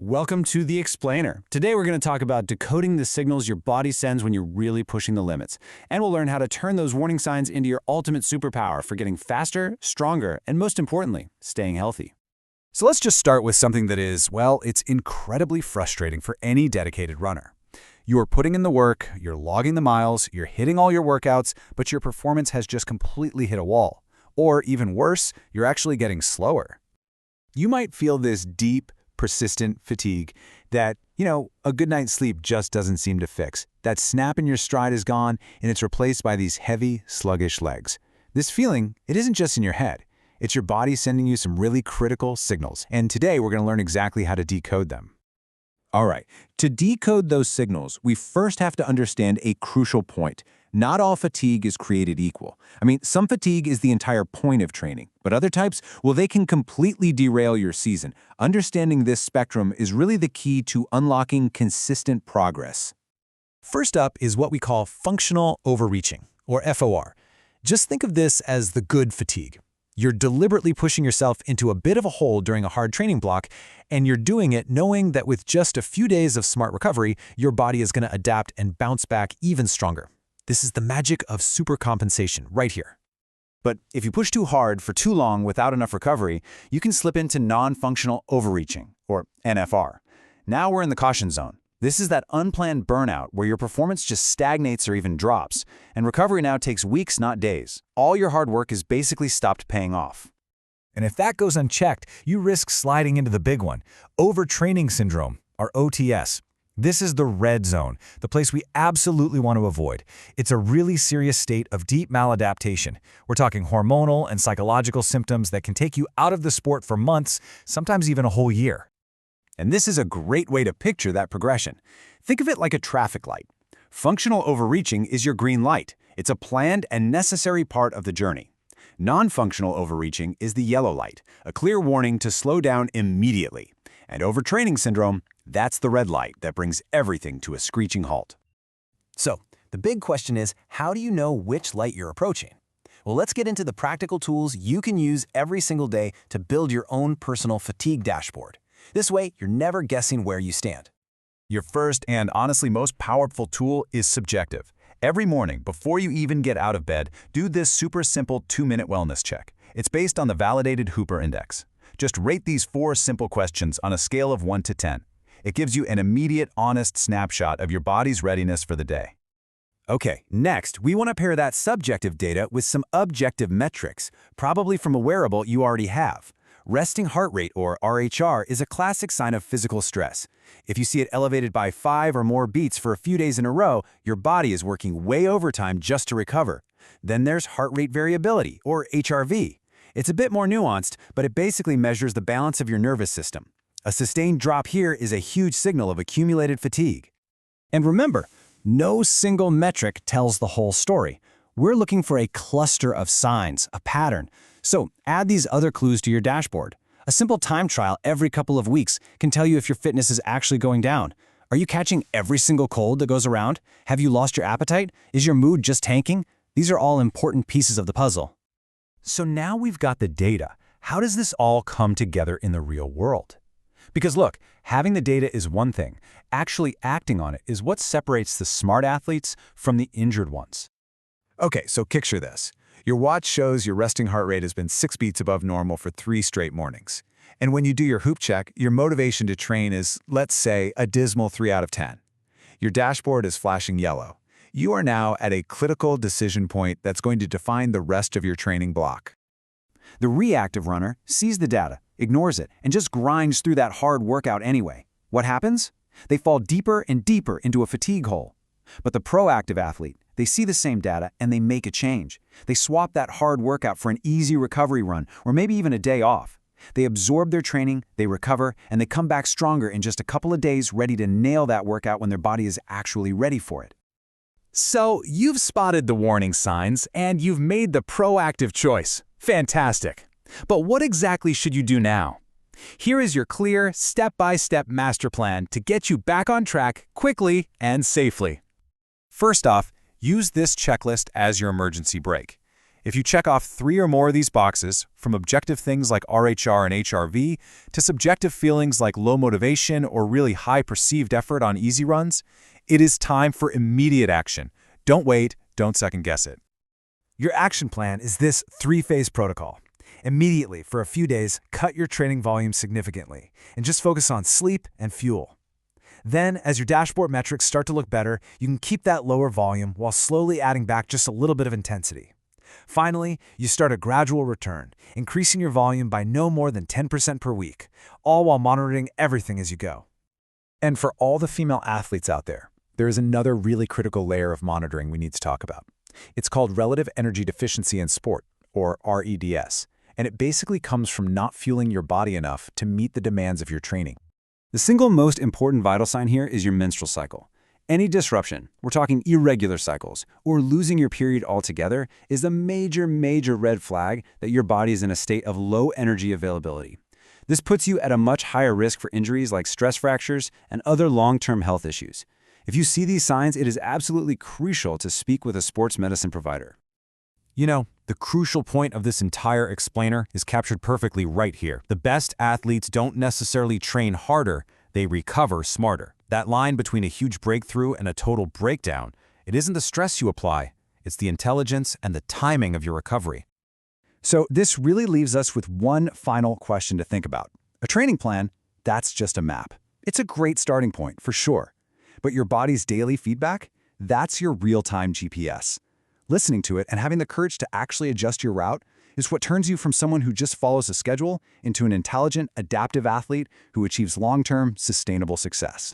Welcome to The Explainer. Today we're going to talk about decoding the signals your body sends when you're really pushing the limits. And we'll learn how to turn those warning signs into your ultimate superpower for getting faster, stronger, and most importantly, staying healthy. So let's just start with something that is, well, it's incredibly frustrating for any dedicated runner. You're putting in the work, you're logging the miles, you're hitting all your workouts, but your performance has just completely hit a wall. Or even worse, you're actually getting slower. You might feel this deep, persistent fatigue that, a good night's sleep just doesn't seem to fix. That snap in your stride is gone, and it's replaced by these heavy, sluggish legs. This feeling, it isn't just in your head. It's your body sending you some really critical signals, and today we're going to learn exactly how to decode them. All right, to decode those signals, we first have to understand a crucial point. Not all fatigue is created equal. Some fatigue is the entire point of training, but other types, well, they can completely derail your season. Understanding this spectrum is really the key to unlocking consistent progress. First up is what we call functional overreaching, or FOR. Just think of this as the good fatigue. You're deliberately pushing yourself into a bit of a hole during a hard training block, and you're doing it knowing that with just a few days of smart recovery, your body is going to adapt and bounce back even stronger. This is the magic of supercompensation right here. But if you push too hard for too long without enough recovery, you can slip into non-functional overreaching, or NFR. Now we're in the caution zone. This is that unplanned burnout where your performance just stagnates or even drops, and recovery now takes weeks, not days. All your hard work is basically stopped paying off. And if that goes unchecked, you risk sliding into the big one, overtraining syndrome, or OTS. This is the red zone, the place we absolutely want to avoid. It's a really serious state of deep maladaptation. We're talking hormonal and psychological symptoms that can take you out of the sport for months, sometimes even a whole year. And this is a great way to picture that progression. Think of it like a traffic light. Functional overreaching is your green light. It's a planned and necessary part of the journey. Non-functional overreaching is the yellow light, a clear warning to slow down immediately. And overtraining syndrome, that's the red light that brings everything to a screeching halt. So, the big question is, how do you know which light you're approaching? Well, let's get into the practical tools you can use every single day to build your own personal fatigue dashboard. This way, you're never guessing where you stand. Your first and honestly most powerful tool is subjective. Every morning, before you even get out of bed, do this super simple 2-minute wellness check. It's based on the validated Hooper Index. Just rate these 4 simple questions on a scale of 1 to 10. It gives you an immediate, honest snapshot of your body's readiness for the day. Okay, next, we want to pair that subjective data with some objective metrics, probably from a wearable you already have. Resting heart rate, or RHR, is a classic sign of physical stress. If you see it elevated by 5 or more beats for a few days in a row, your body is working way overtime just to recover. Then there's heart rate variability, or HRV. It's a bit more nuanced, but it basically measures the balance of your nervous system. A sustained drop here is a huge signal of accumulated fatigue. And remember, no single metric tells the whole story. We're looking for a cluster of signs, a pattern. So add these other clues to your dashboard. A simple time trial every couple of weeks can tell you if your fitness is actually going down. Are you catching every single cold that goes around? Have you lost your appetite? Is your mood just tanking? These are all important pieces of the puzzle. So now we've got the data. How does this all come together in the real world? Because look, having the data is one thing. Actually acting on it is what separates the smart athletes from the injured ones. Okay, so picture this. Your watch shows your resting heart rate has been 6 beats above normal for 3 straight mornings. And when you do your hoop check, your motivation to train is, let's say, a dismal 3 out of 10. Your dashboard is flashing yellow. You are now at a critical decision point that's going to define the rest of your training block. The reactive runner sees the data, ignores it, and just grinds through that hard workout anyway. What happens? They fall deeper and deeper into a fatigue hole. But the proactive athlete, they see the same data and they make a change. They swap that hard workout for an easy recovery run, or maybe even a day off. They absorb their training, they recover, and they come back stronger in just a couple of days, ready to nail that workout when their body is actually ready for it. So you've spotted the warning signs and you've made the proactive choice. Fantastic. But what exactly should you do now? Here is your clear, step-by-step master plan to get you back on track quickly and safely. First off, use this checklist as your emergency brake. If you check off 3 or more of these boxes, from objective things like RHR and HRV to subjective feelings like low motivation or really high perceived effort on easy runs, it is time for immediate action. Don't wait, don't second guess it. Your action plan is this 3-phase protocol. Immediately, for a few days, cut your training volume significantly and just focus on sleep and fuel. Then, as your dashboard metrics start to look better, you can keep that lower volume while slowly adding back just a little bit of intensity. Finally, you start a gradual return, increasing your volume by no more than 10% per week, all while monitoring everything as you go. And for all the female athletes out there, there is another really critical layer of monitoring we need to talk about. It's called relative energy deficiency in sport, or REDS, and it basically comes from not fueling your body enough to meet the demands of your training. The single most important vital sign here is your menstrual cycle. Any disruption, we're talking irregular cycles, or losing your period altogether, is a major red flag that your body is in a state of low energy availability. This puts you at a much higher risk for injuries like stress fractures and other long-term health issues. If you see these signs, it is absolutely crucial to speak with a sports medicine provider. You know, the crucial point of this entire explainer is captured perfectly right here. The best athletes don't necessarily train harder, they recover smarter. That line between a huge breakthrough and a total breakdown, it isn't the stress you apply, it's the intelligence and the timing of your recovery. So this really leaves us with one final question to think about. A training plan, that's just a map. It's a great starting point, for sure. But your body's daily feedback, that's your real-time GPS. Listening to it and having the courage to actually adjust your route is what turns you from someone who just follows a schedule into an intelligent, adaptive athlete who achieves long-term, sustainable success.